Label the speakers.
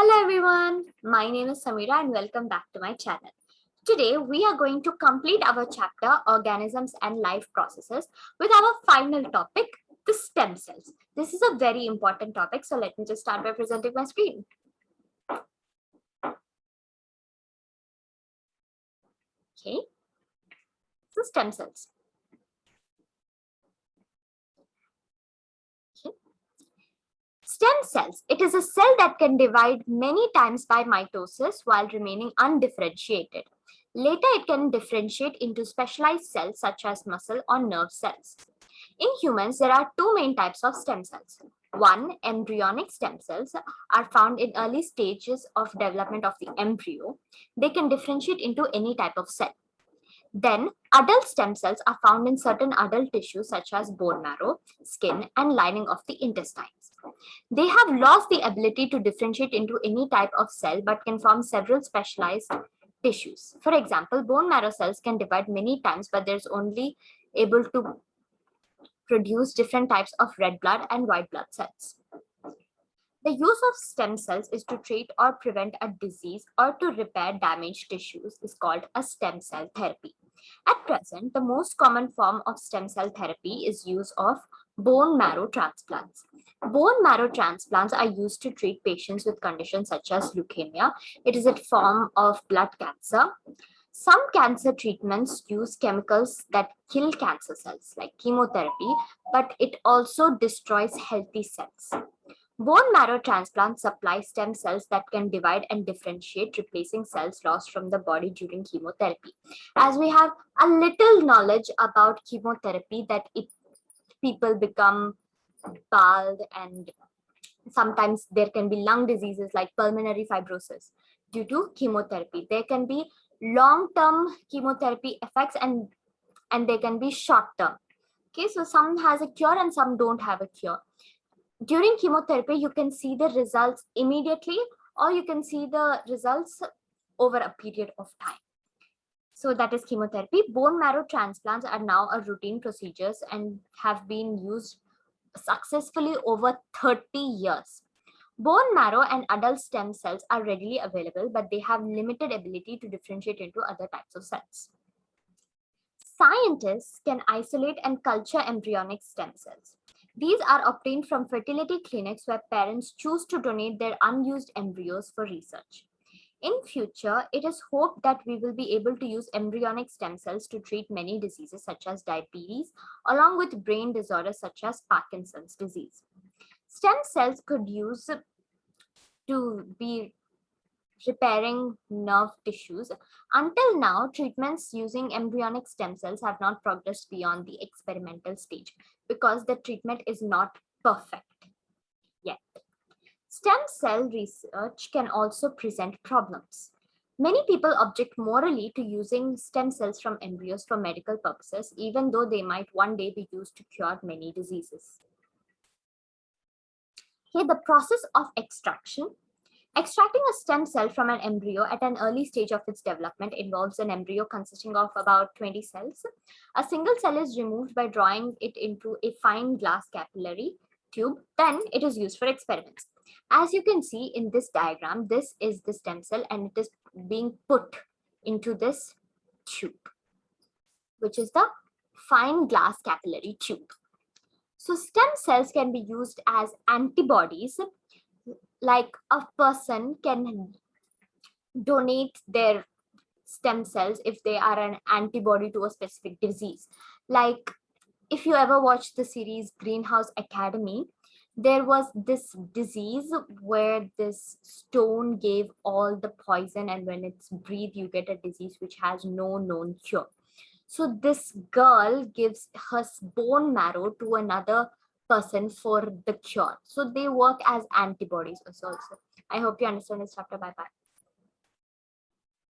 Speaker 1: Hello everyone, my name is Samira and welcome back to my channel. Today we are going to complete our chapter Organisms and Life Processes with our final topic, the stem cells. This is a very important topic, so let me just start by presenting my screen. Okay, so stem cells. Stem cells, it is a cell that can divide many times by mitosis while remaining undifferentiated. Later, it can differentiate into specialized cells such as muscle or nerve cells. In humans, there are two main types of stem cells. One, embryonic stem cells are found in early stages of development of the embryo. They can differentiate into any type of cell. Then, adult stem cells are found in certain adult tissues such as bone marrow, skin, and lining of the intestines. They have lost the ability to differentiate into any type of cell but can form several specialized tissues. For example, bone marrow cells can divide many times, but there's only able to produce different types of red blood and white blood cells. The use of stem cells is to treat or prevent a disease or to repair damaged tissues is called a stem cell therapy. At present, the most common form of stem cell therapy is use of bone marrow transplants. Bone marrow transplants are used to treat patients with conditions such as leukemia. It is a form of blood cancer. Some cancer treatments use chemicals that kill cancer cells like chemotherapy, but it also destroys healthy cells. Bone marrow transplants supply stem cells that can divide and differentiate, replacing cells lost from the body during chemotherapy. As we have a little knowledge about chemotherapy, that people become bald and sometimes there can be lung diseases like pulmonary fibrosis due to chemotherapy. There can be long-term chemotherapy effects and they can be short-term. Okay, so some has a cure and some don't have a cure. During chemotherapy, you can see the results immediately or you can see the results over a period of time. So that is chemotherapy. Bone marrow transplants are now a routine procedures and have been used successfully over 30 years. Bone marrow and adult stem cells are readily available, but they have limited ability to differentiate into other types of cells. Scientists can isolate and culture embryonic stem cells. These are obtained from fertility clinics where parents choose to donate their unused embryos for research. In future, it is hoped that we will be able to use embryonic stem cells to treat many diseases such as diabetes, along with brain disorders such as Parkinson's disease. Stem cells could use to be repairing nerve tissues. Until now, treatments using embryonic stem cells have not progressed beyond the experimental stage because the treatment is not perfect yet. Stem cell research can also present problems. Many people object morally to using stem cells from embryos for medical purposes, even though they might one day be used to cure many diseases. Okay, the process of extraction. Extracting a stem cell from an embryo at an early stage of its development involves an embryo consisting of about 20 cells. A single cell is removed by drawing it into a fine glass capillary tube. Then it is used for experiments. As you can see in this diagram, this is the stem cell and it is being put into this tube, which is the fine glass capillary tube. So stem cells can be used as antibodies. Like a person can donate their stem cells if they are an antibody to a specific disease. Like if you ever watched the series Greenhouse Academy, there was this disease where this stone gave all the poison and when it's breathed, you get a disease which has no known cure. So this girl gives her bone marrow to another person for the cure. So they work as antibodies also. I hope you understand this chapter. Bye bye.